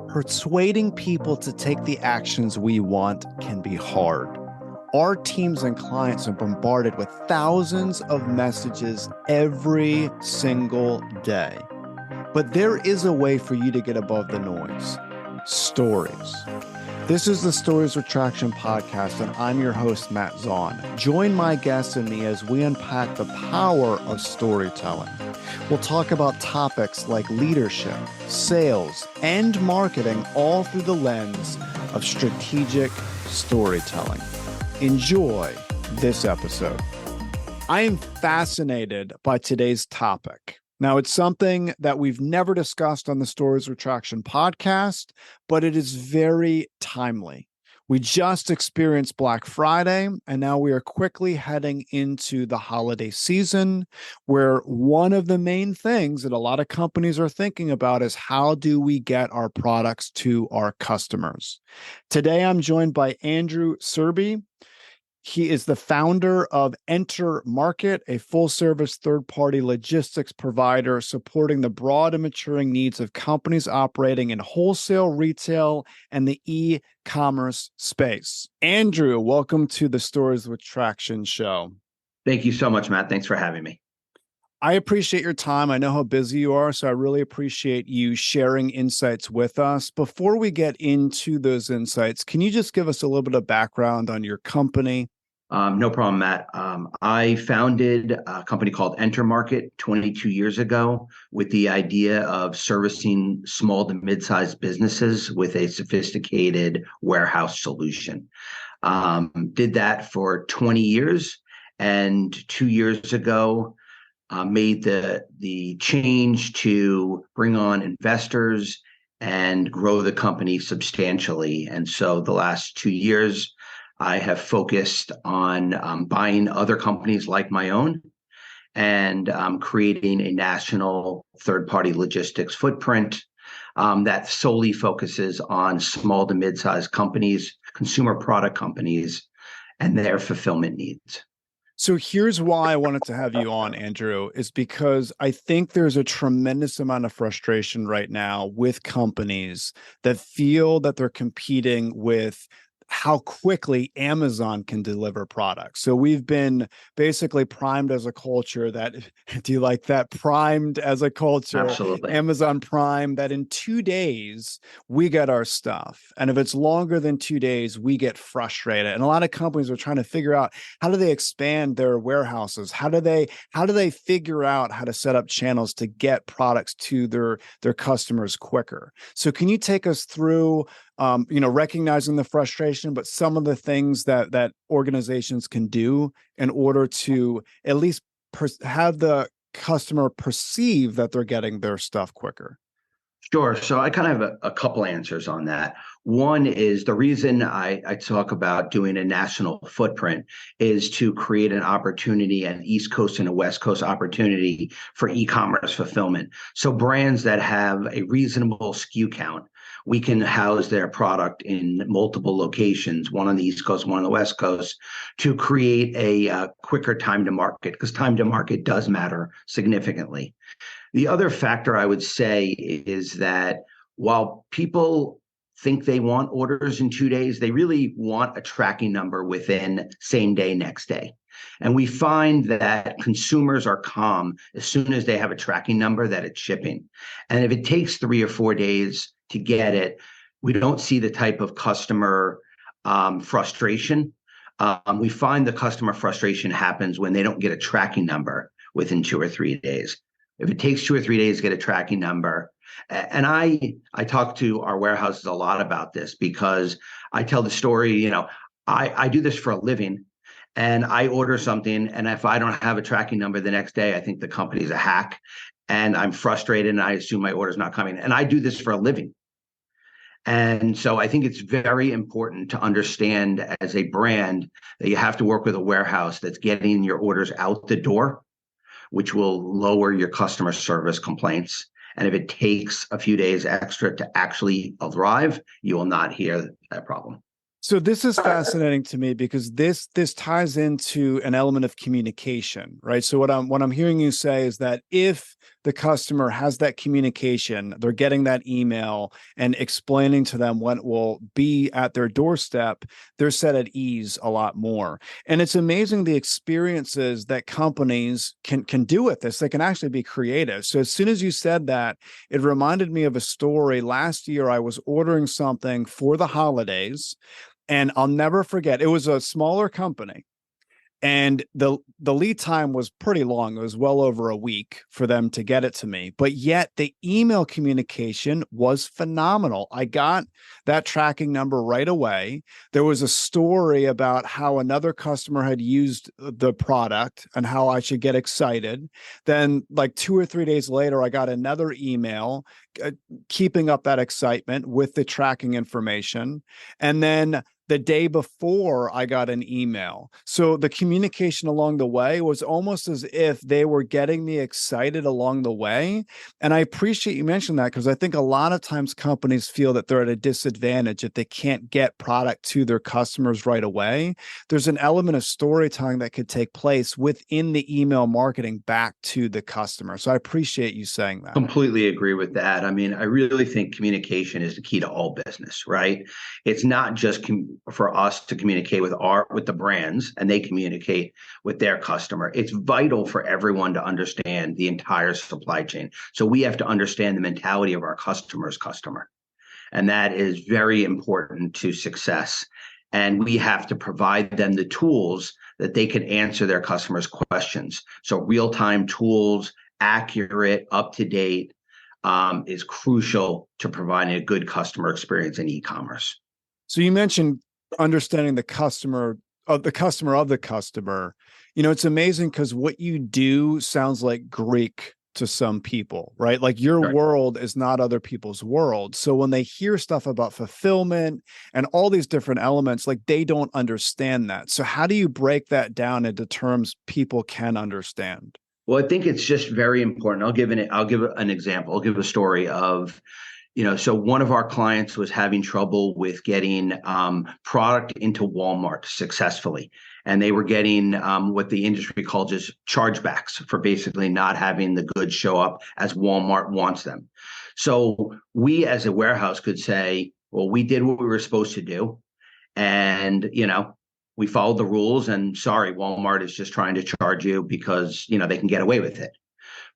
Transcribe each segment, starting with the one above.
Persuading people to take the actions we want can be hard. Our teams and clients are bombarded with thousands of messages every single day. But there is a way for you to get above the noise. Stories. This is the Stories with Traction podcast, and I'm your host, Matt Zahn. Join my guests and me as we unpack the power of storytelling. We'll talk about topics like leadership, sales, and marketing, all through the lens of strategic storytelling. Enjoy this episode. I am fascinated by today's topic. Now, it's something that we've never discussed on the Stories with Traction podcast, but it is very timely. We just experienced Black Friday, and now we are quickly heading into the holiday season, where one of the main things that a lot of companies are thinking about is how do we get our products to our customers? Today, I'm joined by Andrew Serby. He is the founder of EnterMarket, a full-service third-party logistics provider supporting the broad and maturing needs of companies operating in wholesale, retail, and the e-commerce space. Andrew, welcome to the Stories with Traction show. Thank you so much, Matt. Thanks for having me. I appreciate your time. I know how busy you are, so I really appreciate you sharing insights with us. Before we get into those insights, can you just give us a little bit of background on your company? No problem, Matt. I founded a company called EnterMarket 22 years ago with the idea of servicing small to mid-sized businesses with a sophisticated warehouse solution. Did that for 20 years, and 2 years ago, made the change to bring on investors and grow the company substantially. And so the last 2 years, I have focused on buying other companies like my own and creating a national third-party logistics footprint that solely focuses on small to mid-sized companies, consumer product companies, and their fulfillment needs. So here's why I wanted to have you on, Andrew, is because I think there's a tremendous amount of frustration right now with companies that feel that they're competing with how quickly Amazon can deliver products. So we've been basically primed as a culture that, do you like that? Primed as a culture, Absolutely. Amazon Prime, that in 2 days, we get our stuff. And if it's longer than 2 days, we get frustrated. And a lot of companies are trying to figure out, how do they expand their warehouses? How do they figure out how to set up channels to get products to their customers quicker? So can you take us through recognizing the frustration, but some of the things that organizations can do in order to at least have the customer perceive that they're getting their stuff quicker? Sure. So I kind of have a couple answers on that. One is the reason I talk about doing a national footprint is to create an opportunity, an East Coast and a West Coast opportunity for e-commerce fulfillment. So brands that have a reasonable SKU count, we can house their product in multiple locations, one on the East Coast, one on the West Coast, to create a quicker time to market, because time to market does matter significantly. The other factor I would say is that while people think they want orders in 2 days, they really want a tracking number within same day, next day. And we find that consumers are calm as soon as they have a tracking number that it's shipping. And if it takes 3 or 4 days to get it, we don't see the type of customer frustration. We find the customer frustration happens when they don't get a tracking number within 2 or 3 days. If it takes 2 or 3 days to get a tracking number, and I talk to our warehouses a lot about this, because I tell the story, I do this for a living, and I order something, and if I don't have a tracking number the next day, I think the company's a hack, and I'm frustrated, and I assume my order's not coming. And I do this for a living. And so I think it's very important to understand as a brand that you have to work with a warehouse that's getting your orders out the door, which will lower your customer service complaints. And if it takes a few days extra to actually arrive, you will not hear that problem. So this is fascinating to me because this ties into an element of communication, right? So what I'm hearing you say is that if the customer has that communication, they're getting that email and explaining to them when it will be at their doorstep, they're set at ease a lot more. And it's amazing the experiences that companies can do with this. They can actually be creative. So as soon as you said that, it reminded me of a story. Last year, I was ordering something for the holidays, and I'll never forget. It was a smaller company, and the lead time was pretty long. It was well over a week for them to get it to me, but yet the email communication was phenomenal. I got that tracking number right away. There was a story about how another customer had used the product and how I should get excited. Then like 2 or 3 days later, I got another email keeping up that excitement with the tracking information. And then the day before, I got an email. So the communication along the way was almost as if they were getting me excited along the way. And I appreciate you mentioning that, because I think a lot of times companies feel that they're at a disadvantage if they can't get product to their customers right away. There's an element of storytelling that could take place within the email marketing back to the customer. So I appreciate you saying that. Completely agree with that. I mean, I really think communication is the key to all business, right? It's not just for us to communicate with the brands and they communicate with their customer. It's vital for everyone to understand the entire supply chain. So we have to understand the mentality of our customer's customer. And that is very important to success. And we have to provide them the tools that they can answer their customers' questions. So real-time tools, accurate, up-to-date, is crucial to providing a good customer experience in e-commerce. So you mentioned understanding the customer of the customer of the customer. It's amazing because what you do sounds like Greek to some people, right? Like your Right. world is not other people's world. So when they hear stuff about fulfillment and all these different elements, like they don't understand that. So how do you break that down into terms people can understand? Well, I think it's just very important. I'll give an example. I'll give a story of, so one of our clients was having trouble with getting product into Walmart successfully. And they were getting what the industry calls just chargebacks for basically not having the goods show up as Walmart wants them. So we as a warehouse could say, well, we did what we were supposed to do. And, we followed the rules, and sorry, Walmart is just trying to charge you because, they can get away with it.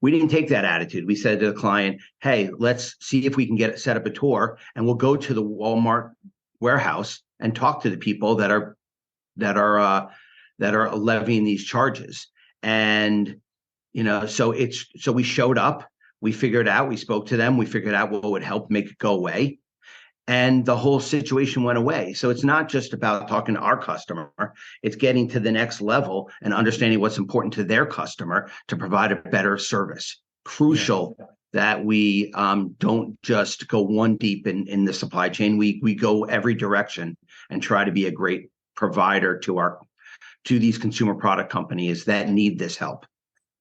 We didn't take that attitude. We said to the client, hey, let's see if we can set up a tour, and we'll go to the Walmart warehouse and talk to the people that are levying these charges. And, so we showed up, we figured out, we spoke to them, we figured out what would help make it go away. And the whole situation went away. So it's not just about talking to our customer, it's getting to the next level and understanding what's important to their customer to provide a better service. Crucial that we don't just go one deep in the supply chain. We go every direction and try to be a great provider to these consumer product companies that need this help.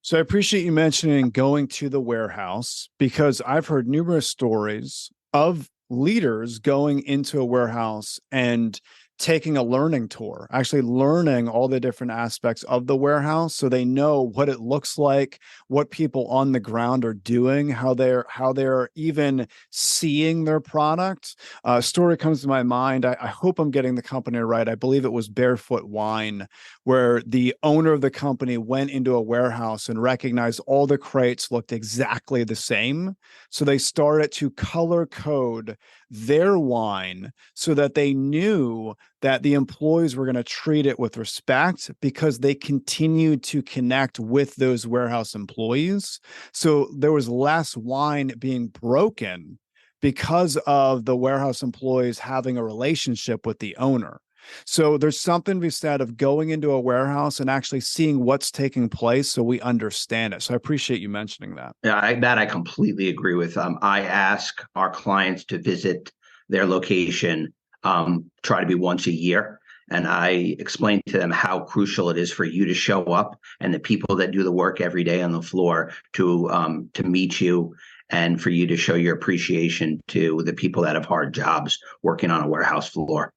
So I appreciate you mentioning going to the warehouse, because I've heard numerous stories of leaders going into a warehouse and taking a learning tour, actually learning all the different aspects of the warehouse so they know what it looks like, what people on the ground are doing, how they're even seeing their product. A story comes to my mind. I hope I'm getting the company right. I believe it was Barefoot Wine, where the owner of the company went into a warehouse and recognized all the crates looked exactly the same. So they started to color code their wine so that they knew that the employees were going to treat it with respect, because they continued to connect with those warehouse employees. So there was less wine being broken because of the warehouse employees having a relationship with the owner. So there's something to be said of going into a warehouse and actually seeing what's taking place so we understand it. So I appreciate you mentioning that. Yeah, I completely agree with. I ask our clients to visit their location, try to be once a year. And I explain to them how crucial it is for you to show up and the people that do the work every day on the floor to meet you, and for you to show your appreciation to the people that have hard jobs working on a warehouse floor.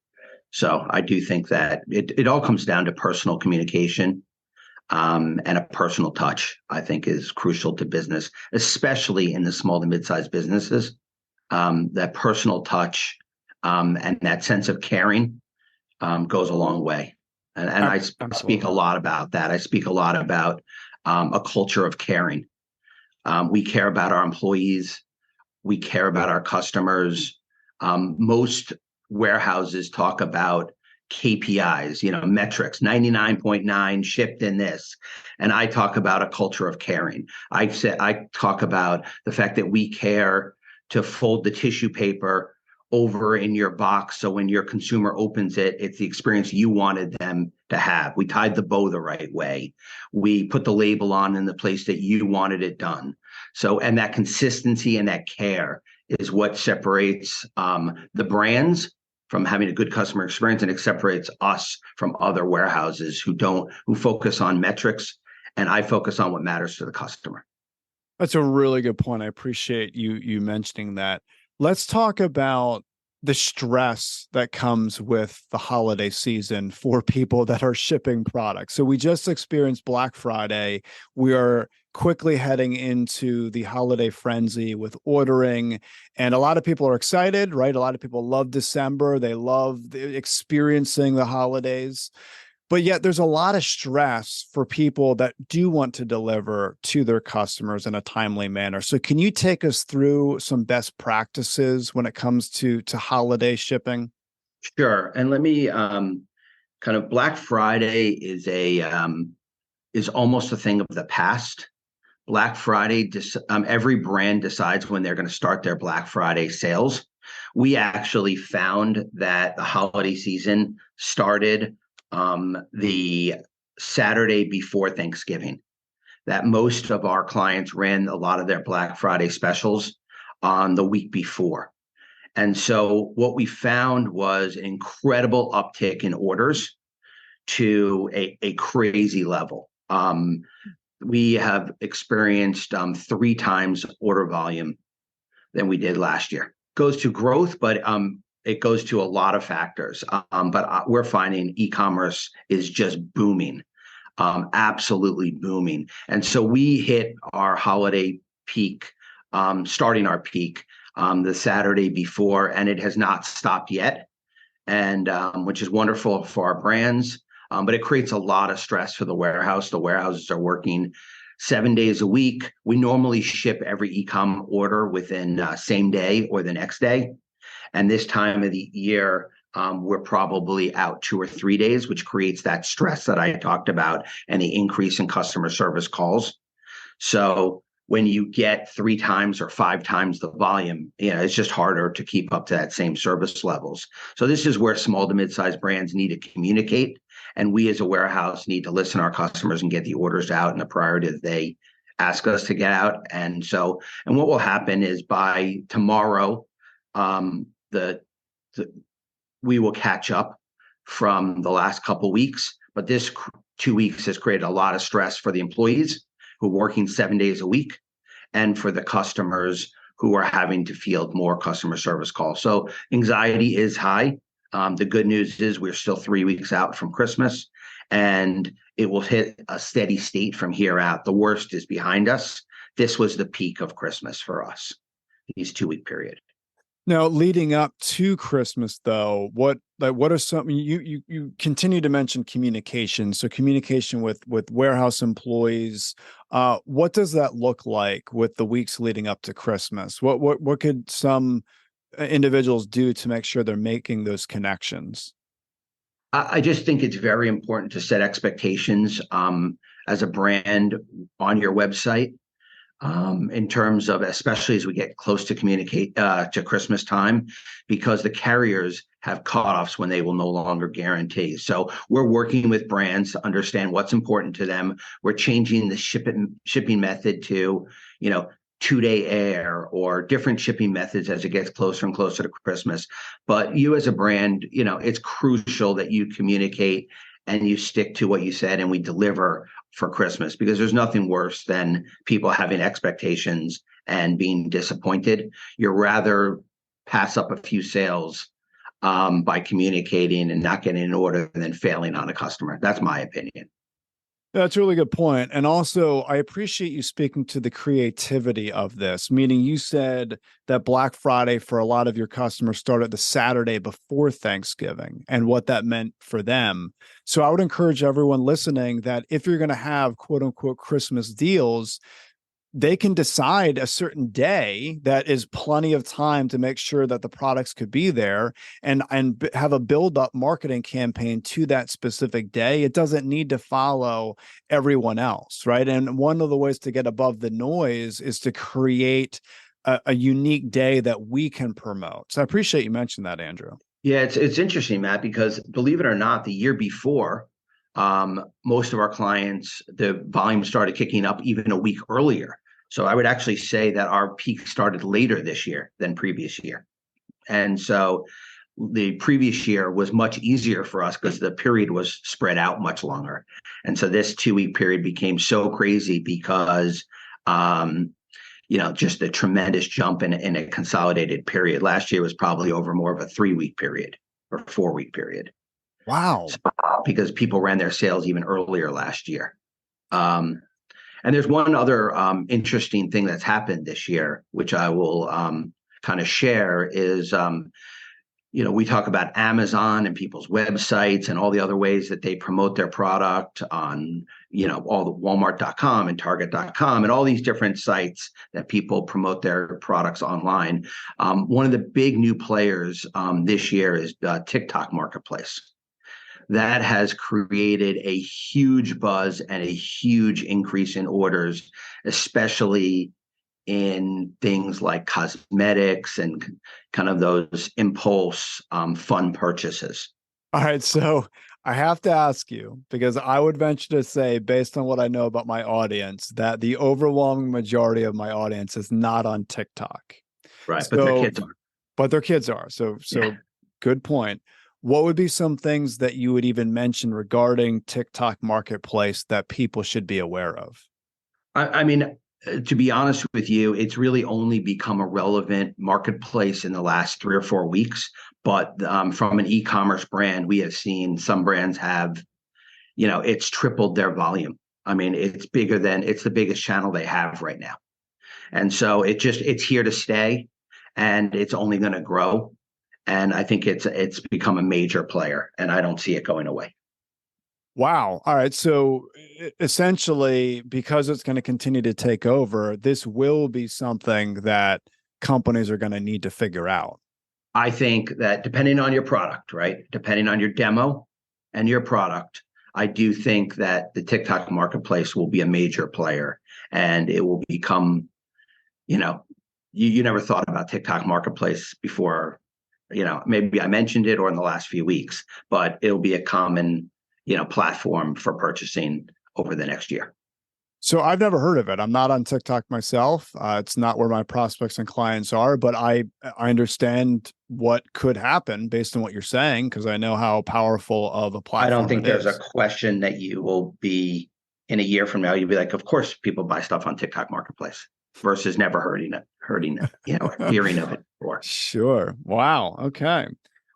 So I do think that it all comes down to personal communication. and a personal touch, I think, is crucial to business, especially in the small to mid-sized businesses. That personal touch and that sense of caring goes a long way. And I speak a Absolutely. lot about that. I speak a lot about a culture of caring. We care about our employees. We care about our customers. Most warehouses talk about KPIs, metrics, 99.9 shipped in this. And I talk about a culture of caring. I talk about the fact that we care to fold the tissue paper over in your box. So when your consumer opens it, it's the experience you wanted them to have. We tied the bow the right way. We put the label on in the place that you wanted it done. So, and that consistency and that care is what separates the brands from having a good customer experience, and it separates us from other warehouses who focus on metrics, and I focus on what matters to the customer. That's a really good point. I appreciate you mentioning that. Let's talk about the stress that comes with the holiday season for people that are shipping products. So we just experienced Black Friday. We are quickly heading into the holiday frenzy with ordering, and a lot of people are excited, right? A lot of people love December. They love experiencing the holidays. But yet there's a lot of stress for people that do want to deliver to their customers in a timely manner. So can you take us through some best practices when it comes to holiday shipping? Sure, and let me kind of Black Friday is almost a thing of the past. Black Friday, every brand decides when they're going to start their Black Friday sales. We actually found that the holiday season started the Saturday before Thanksgiving, that most of our clients ran a lot of their Black Friday specials on the week before. And so what we found was an incredible uptick in orders to a crazy level. We have experienced 3 times order volume than we did last year. Goes to growth, but it goes to a lot of factors. But we're finding e-commerce is just booming, absolutely booming. And so we hit our holiday peak, starting our peak the Saturday before, and it has not stopped yet, and which is wonderful for our brands. But it creates a lot of stress for the warehouse. The warehouses are working 7 days a week. We normally ship every e-com order within same day or the next day. And this time of the year, we're probably out 2 or 3 days, which creates that stress that I talked about and the increase in customer service calls. So when you get 3 times or 5 times the volume, it's just harder to keep up to that same service levels. So this is where small to mid-sized brands need to communicate. And we as a warehouse need to listen to our customers and get the orders out in the priority that they ask us to get out. And what will happen is by tomorrow, we will catch up from the last couple of weeks. But this 2 weeks has created a lot of stress for the employees who are working 7 days a week, and for the customers who are having to field more customer service calls. So anxiety is high. The good news is we're still 3 weeks out from Christmas, and it will hit a steady state from here out. The worst is behind us. This was the peak of Christmas for us, these 2 week period. Now, leading up to Christmas, though, what are some you continue to mention communication? So communication with warehouse employees. What does that look like with the weeks leading up to Christmas? What could some individuals do to make sure they're making those connections? I just think it's very important to set expectations as a brand on your website. In terms of, especially as we get close to communicate to Christmas time, because the carriers have cutoffs when they will no longer guarantee. So we're working with brands to understand what's important to them. We're changing the shipping method to, 2-day air or different shipping methods as it gets closer and closer to Christmas. But you as a brand, it's crucial that you communicate and you stick to what you said, and we deliver for Christmas, because there's nothing worse than people having expectations and being disappointed. You'd rather pass up a few sales by communicating and not getting an order than failing on a customer. That's my opinion. That's a really good point. And also, I appreciate you speaking to the creativity of this, meaning you said that Black Friday for a lot of your customers started the Saturday before Thanksgiving and what that meant for them. So I would encourage everyone listening that if you're going to have quote unquote Christmas deals, they can decide a certain day that is plenty of time to make sure that the products could be there and have a build up marketing campaign to that specific day. It doesn't need to follow everyone else, right? And one of the ways to get above the noise is to create a unique day that we can promote. So I appreciate you mentioned that, Andrew. Yeah, it's interesting, Matt, because believe it or not, the year before, most of our clients, the volume started kicking up even a week earlier. So I would actually say that our peak started later this year than previous year. And so the previous year was much easier for us because the period was spread out much longer. And so this 2 week period became so crazy because, just a tremendous jump in a consolidated period. Last year was probably over more of a 3 week period or 4 week period. Wow. So, because people ran their sales even earlier last year. And there's one other interesting thing that's happened this year, which I will kind of share is, we talk about Amazon and people's websites and all the other ways that they promote their product on, all the Walmart.com and Target.com and all these different sites that people promote their products online. One of the big new players this year is TikTok Marketplace. That has created a huge buzz and a huge increase in orders, especially in things like cosmetics and kind of those impulse fun purchases. All right. So I have to ask you, because I would venture to say, based on what I know about my audience, that the overwhelming majority of my audience is not on TikTok. Right. But their So, kids are. but their kids are. So Yeah. good point. What would be some things that you would even mention regarding TikTok Marketplace that people should be aware of? I mean, to be honest with you, it's really only become a relevant marketplace in the last 3 or 4 weeks. But from an e-commerce brand, we have seen some brands have, it's tripled their volume. I mean, it's the biggest channel they have right now. And so it's here to stay and it's only going to grow. And I think it's become a major player and I don't see it going away. Wow. All right. So essentially, because it's going to continue to take over, this will be something that companies are going to need to figure out. I think that depending on your product, right? Depending on your demo and your product, I do think that the TikTok marketplace will be a major player and it will become, you never thought about TikTok marketplace before, maybe I mentioned it or in the last few weeks, but it'll be a common, platform for purchasing over the next year. So I've never heard of it. I'm not on TikTok myself. It's not where my prospects and clients are, but I understand what could happen based on what you're saying because I know how powerful of a I don't platform think it there's is. a question that you will be in a year from now. You'll be like, of course, people buy stuff on TikTok Marketplace versus never hearing it, hearing of it before. Sure. Wow. Okay.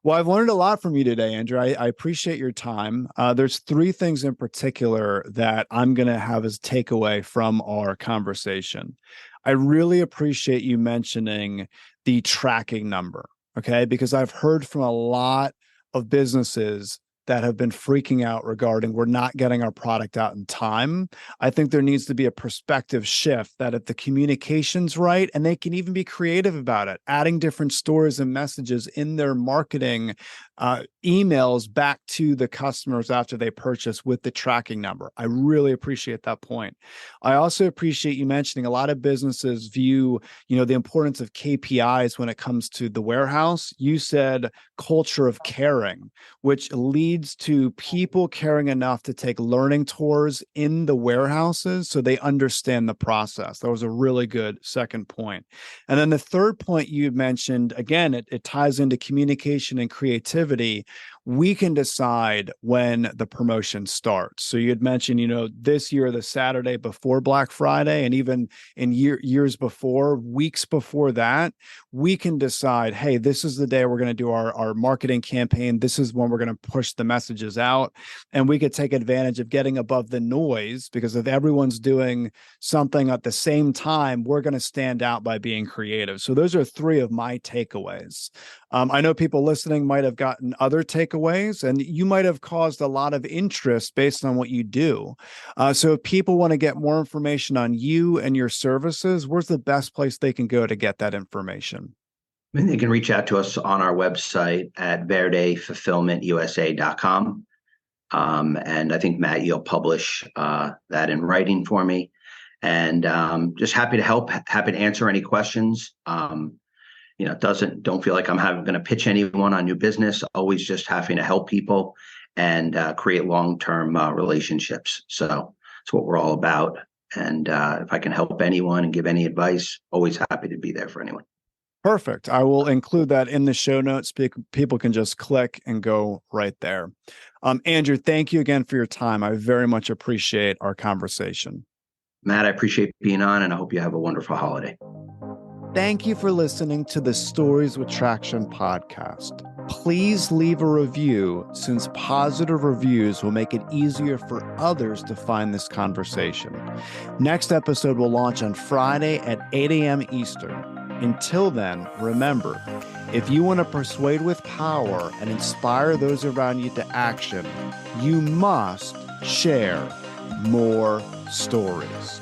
Well, I've learned a lot from you today, Andrew. I appreciate your time. There's three things in particular that I'm going to have as takeaway from our conversation. I really appreciate you mentioning the tracking number, okay? Because I've heard from a lot of businesses that have been freaking out regarding we're not getting our product out in time. I think there needs to be a perspective shift that if the communication's right, and they can even be creative about it, adding different stories and messages in their marketing emails back to the customers after they purchase with the tracking number. I really appreciate that point. I also appreciate you mentioning a lot of businesses view, the importance of KPIs when it comes to the warehouse. You said culture of caring, which leads to people caring enough to take learning tours in the warehouses so they understand the process. That was a really good second point. And then the third point you mentioned, again, it ties into communication and creativity, we can decide when the promotion starts. So you had mentioned, this year, the Saturday before Black Friday, and even in years before, weeks before that, we can decide, hey, this is the day we're going to do our marketing campaign. This is when we're going to push the messages out. And we could take advantage of getting above the noise, because if everyone's doing something at the same time, we're going to stand out by being creative. So those are three of my takeaways. I know people listening might have gotten other takeaways, and you might have caused a lot of interest based on what you do. So if people want to get more information on you and your services, where's the best place they can go to get that information? I mean, they can reach out to us on our website at verdefulfillmentusa.com. And I think, Matt, you'll publish that in writing for me. And just happy to help, happy to answer any questions. Don't feel like I'm going to pitch anyone on new business. Always just happy to help people and create long-term relationships. So that's what we're all about. And if I can help anyone and give any advice, always happy to be there for anyone. Perfect. I will include that in the show notes. People can just click and go right there. Andrew, thank you again for your time. I very much appreciate our conversation. Matt, I appreciate being on, and I hope you have a wonderful holiday. Thank you for listening to the Stories with Traction podcast. Please leave a review, since positive reviews will make it easier for others to find this conversation. Next episode will launch on Friday at 8 a.m. Eastern. Until then, remember, if you want to persuade with power and inspire those around you to action, you must share more stories.